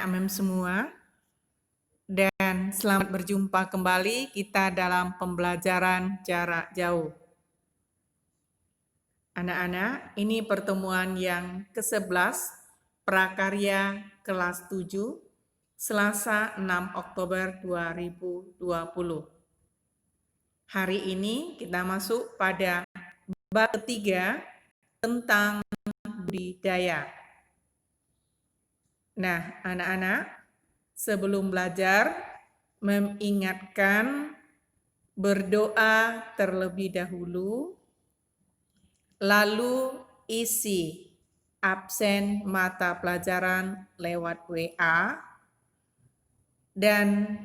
anak-anak MEM semua, dan selamat berjumpa kembali kita dalam pembelajaran jarak jauh. Anak-anak, ini pertemuan yang ke-11 prakarya kelas 7, Selasa 6 Oktober 2020. Hari ini kita masuk pada bab ketiga tentang budidaya. Nah, anak-anak, sebelum belajar, mengingatkan berdoa terlebih dahulu, lalu isi absen mata pelajaran lewat WA, dan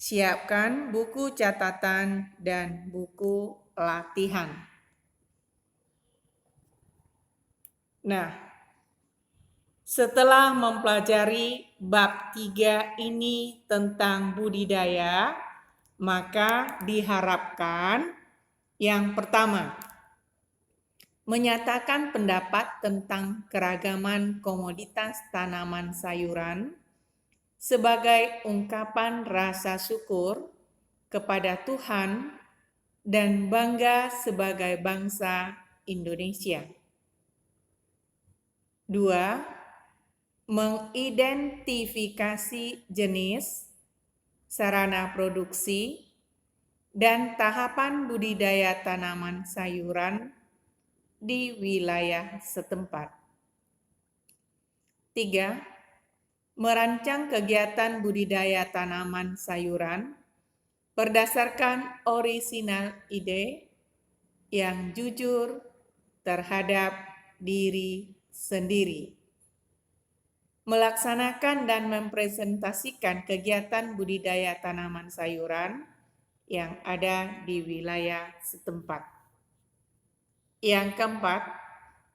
siapkan buku catatan dan buku latihan. Nah, setelah mempelajari bab 3 ini tentang budidaya, maka diharapkan yang pertama, menyatakan pendapat tentang keragaman komoditas tanaman sayuran sebagai ungkapan rasa syukur kepada Tuhan dan bangga sebagai bangsa Indonesia. 2. Mengidentifikasi jenis, sarana produksi, dan tahapan budidaya tanaman sayuran di wilayah setempat. 3. Merancang kegiatan budidaya tanaman sayuran berdasarkan orisinal ide yang jujur terhadap diri sendiri. Melaksanakan dan mempresentasikan kegiatan budidaya tanaman sayuran yang ada di wilayah setempat. Yang keempat,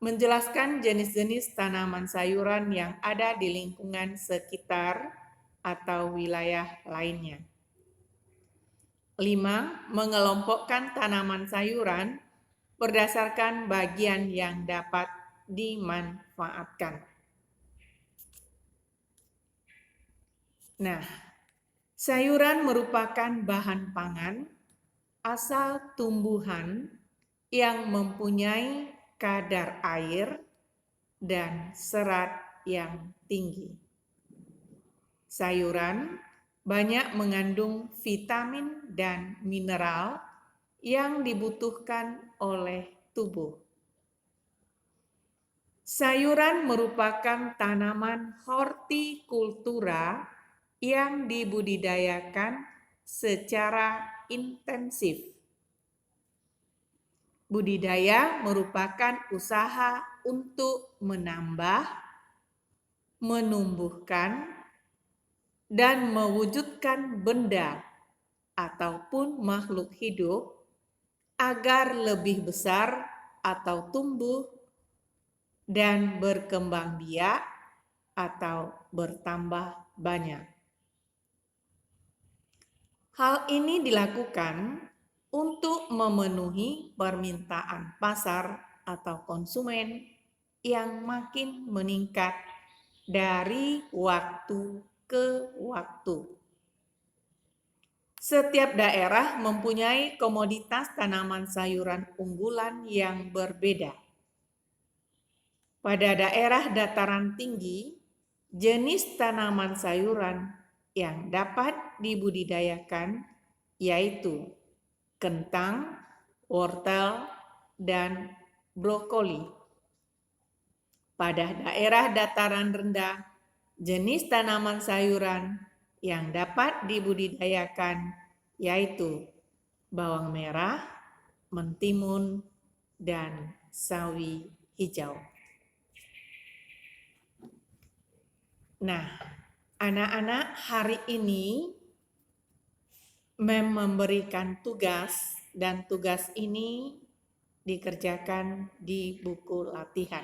menjelaskan jenis-jenis tanaman sayuran yang ada di lingkungan sekitar atau wilayah lainnya. 5. Mengelompokkan tanaman sayuran berdasarkan bagian yang dapat dimanfaatkan. Nah, sayuran merupakan bahan pangan asal tumbuhan yang mempunyai kadar air dan serat yang tinggi. Sayuran banyak mengandung vitamin dan mineral yang dibutuhkan oleh tubuh. Sayuran merupakan tanaman hortikultura yang dibudidayakan secara intensif. Budidaya merupakan usaha untuk menambah, menumbuhkan, dan mewujudkan benda ataupun makhluk hidup agar lebih besar atau tumbuh dan berkembang biak atau bertambah banyak. Hal ini dilakukan untuk memenuhi permintaan pasar atau konsumen yang makin meningkat dari waktu ke waktu. Setiap daerah mempunyai komoditas tanaman sayuran unggulan yang berbeda. Pada daerah dataran tinggi, jenis tanaman sayuran yang dapat dibudidayakan yaitu kentang, wortel, dan brokoli. Pada daerah dataran rendah, jenis tanaman sayuran yang dapat dibudidayakan yaitu bawang merah, mentimun, dan sawi hijau. Nah, anak-anak, hari ini memberikan tugas dan tugas ini dikerjakan di buku latihan.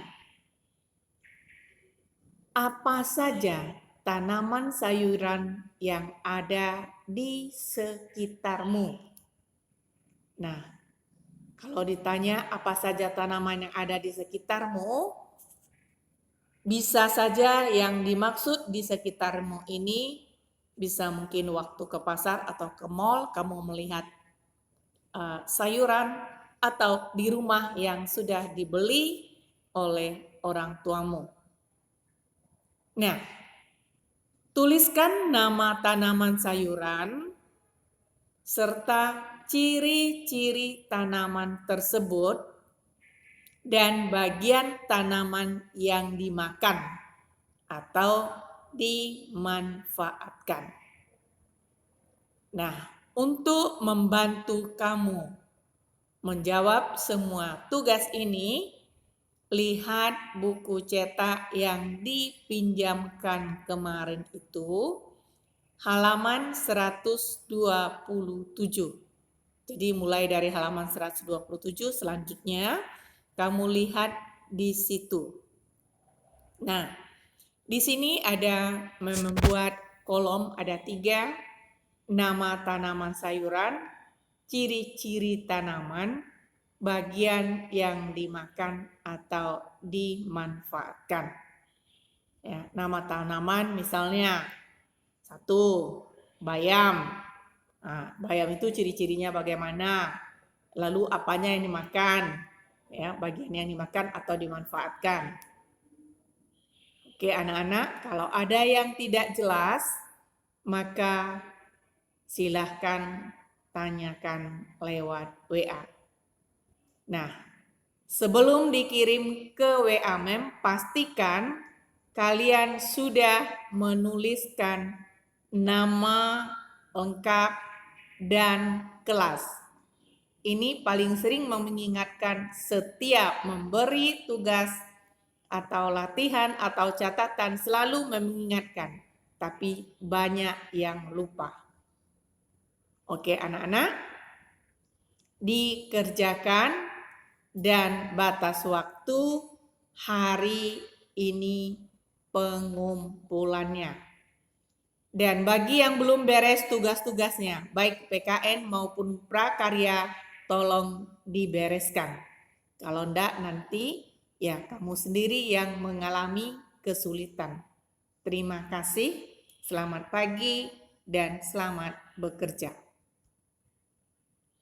Apa saja tanaman sayuran yang ada di sekitarmu? Nah, kalau ditanya apa saja tanaman yang ada di sekitarmu, Bisa saja yang dimaksud di sekitarmu ini bisa mungkin waktu ke pasar atau ke mall kamu melihat sayuran atau di rumah yang sudah dibeli oleh orang tuamu. Nah, tuliskan nama tanaman sayuran serta ciri-ciri tanaman tersebut dan bagian tanaman yang dimakan atau dimanfaatkan. Nah, untuk membantu kamu menjawab semua tugas ini, lihat buku cetak yang dipinjamkan kemarin itu, halaman 127. Jadi mulai dari halaman 127 selanjutnya kamu lihat di situ. Nah, di sini ada membuat kolom, ada 3, nama tanaman sayuran, ciri-ciri tanaman, bagian yang dimakan atau dimanfaatkan. Ya, nama tanaman misalnya 1, bayam. Nah, bayam itu ciri-cirinya bagaimana? Lalu apanya yang dimakan? Ya, bagian yang dimakan atau dimanfaatkan. Oke, anak-anak, kalau ada yang tidak jelas, maka silahkan tanyakan lewat WA. Nah, sebelum dikirim ke WA Mem, pastikan kalian sudah menuliskan nama lengkap dan kelas. Ini paling sering mengingatkan setiap memberi tugas atau latihan atau catatan selalu mengingatkan, tapi banyak yang lupa. Oke anak-anak, dikerjakan dan batas waktu hari ini pengumpulannya. Dan bagi yang belum beres tugas-tugasnya, baik PKN maupun prakarya, tolong dibereskan. Kalau enggak nanti ya kamu sendiri yang mengalami kesulitan. Terima kasih, selamat pagi dan selamat bekerja.